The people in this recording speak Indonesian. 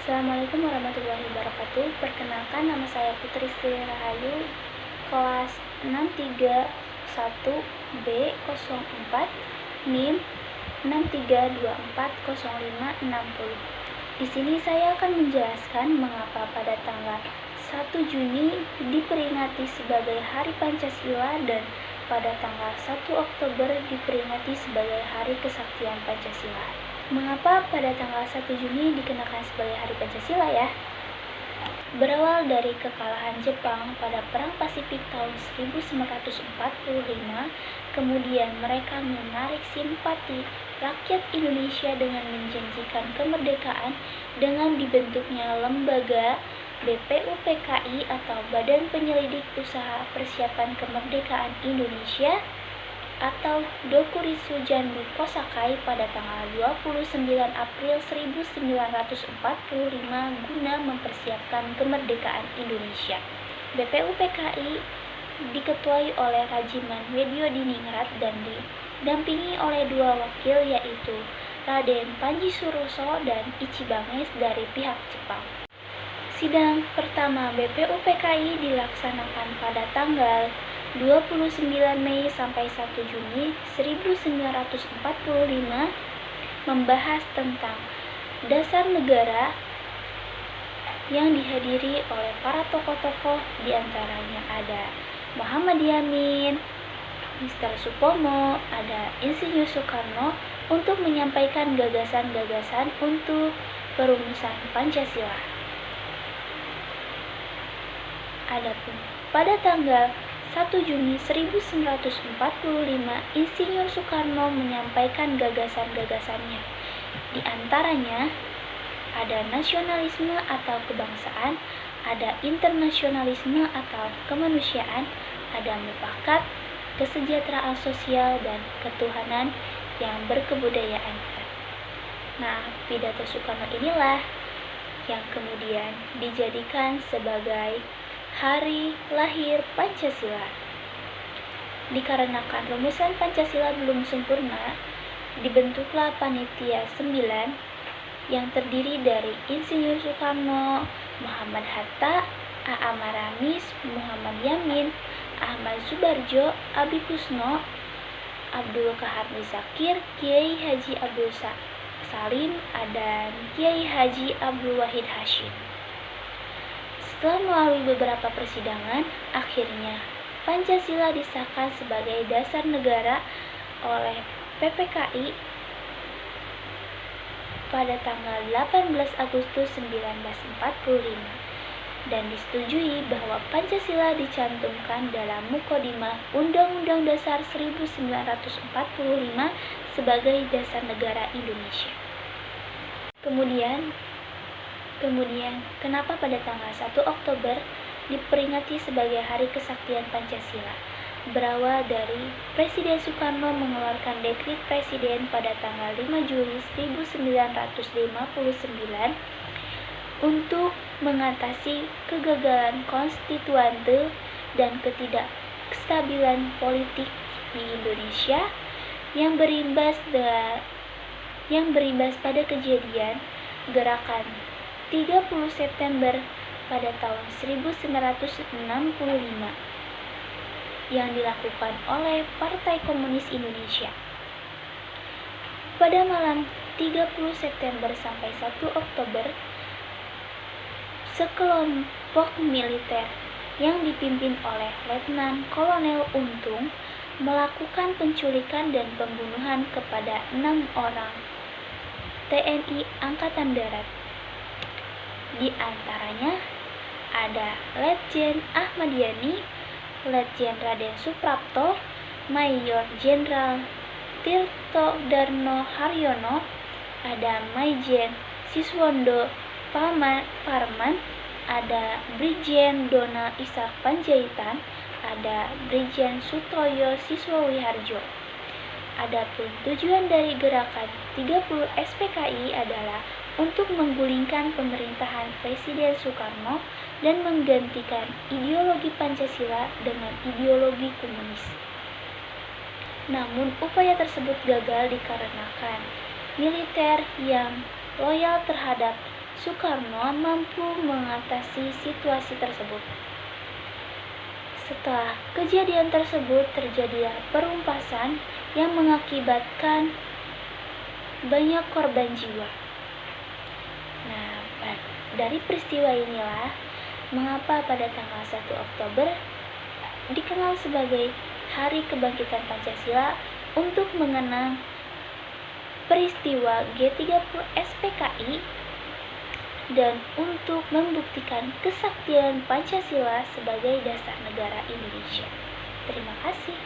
Assalamualaikum warahmatullahi wabarakatuh. Perkenalkan, nama saya Putri Sri Rahayu, kelas 631B04, NIM 63240560. Di sini saya akan menjelaskan mengapa pada tanggal 1 Juni diperingati sebagai Hari Pancasila dan pada tanggal 1 Oktober diperingati sebagai Hari Kesaktian Pancasila. Mengapa pada tanggal 1 Juni dikenakan sebagai Hari Pancasila ya? Berawal dari kekalahan Jepang pada Perang Pasifik tahun 1945, kemudian mereka menarik simpati rakyat Indonesia dengan menjanjikan kemerdekaan dengan dibentuknya lembaga BPUPKI atau Badan Penyelidik Usaha Persiapan Kemerdekaan Indonesia atau Dokuritsu Janbu Kosakai pada tanggal 29 April 1945 guna mempersiapkan kemerdekaan Indonesia. BPUPKI diketuai oleh Rajiman Wedyodiningrat dan didampingi oleh dua wakil yaitu Raden Panji Suroso dan Ichibanges dari pihak Jepang. Sidang pertama BPUPKI dilaksanakan pada tanggal 29 Mei sampai 1 Juni 1945 membahas tentang dasar negara yang dihadiri oleh para tokoh-tokoh, diantaranya ada Muhammad Yamin, Mr. Supomo, ada Insinyur Soekarno untuk menyampaikan gagasan-gagasan untuk perumusan Pancasila. Adapun pada tanggal 1 Juni 1945, Insinyur Soekarno menyampaikan gagasan-gagasannya. Di antaranya, ada nasionalisme atau kebangsaan, ada internasionalisme atau kemanusiaan, ada mufakat, kesejahteraan sosial, dan ketuhanan yang berkebudayaan. Nah, pidato Soekarno inilah yang kemudian dijadikan sebagai Hari Lahir Pancasila. Dikarenakan rumusan Pancasila belum sempurna, dibentuklah Panitia 9 yang terdiri dari Insinyur Soekarno, Muhammad Hatta, A.A. Maramis, Muhammad Yamin, Ahmad Subarjo, Abi Kusno, Abdul Kahar Muzakir, Kiai Haji Abdul Salim, dan Kiai Haji Abdul Wahid Hashim. Setelah melalui beberapa persidangan, akhirnya Pancasila disahkan sebagai dasar negara oleh PPKI pada tanggal 18 Agustus 1945 dan disetujui bahwa Pancasila dicantumkan dalam Mukodimah Undang-Undang Dasar 1945 sebagai dasar negara Indonesia. Kemudian, kenapa pada tanggal 1 Oktober diperingati sebagai Hari Kesaktian Pancasila? Berawal dari Presiden Soekarno mengeluarkan dekrit Presiden pada tanggal 5 Juli 1959 untuk mengatasi kegagalan konstituante dan ketidakstabilan politik di Indonesia yang berimbas pada kejadian Gerakan 30 September pada tahun 1965 yang dilakukan oleh Partai Komunis Indonesia. Pada malam 30 September sampai 1 Oktober, sekelompok militer yang dipimpin oleh Letnan Kolonel Untung melakukan penculikan dan pembunuhan kepada 6 orang TNI Angkatan Darat. Di antaranya ada Letjen Ahmad Yani, Letjen Raden Suprapto, Mayor Jenderal Tirto Darno Haryono, ada Maijen Siswondo Parman, ada Brigjen Dona Ishak Panjaitan, ada Brigjen Sutoyo Siswawiharjo. Adapun tujuan dari gerakan 30 SPKI adalah untuk menggulingkan pemerintahan Presiden Soekarno dan menggantikan ideologi Pancasila dengan ideologi komunis. Namun, upaya tersebut gagal dikarenakan militer yang loyal terhadap Soekarno mampu mengatasi situasi tersebut. Setelah kejadian tersebut terjadilah perumpasan yang mengakibatkan banyak korban jiwa. Nah, dari peristiwa inilah mengapa pada tanggal 1 Oktober dikenal sebagai Hari Kebangkitan Pancasila untuk mengenang peristiwa G30 SPKI dan untuk membuktikan kesaktian Pancasila sebagai dasar negara Indonesia. Terima kasih.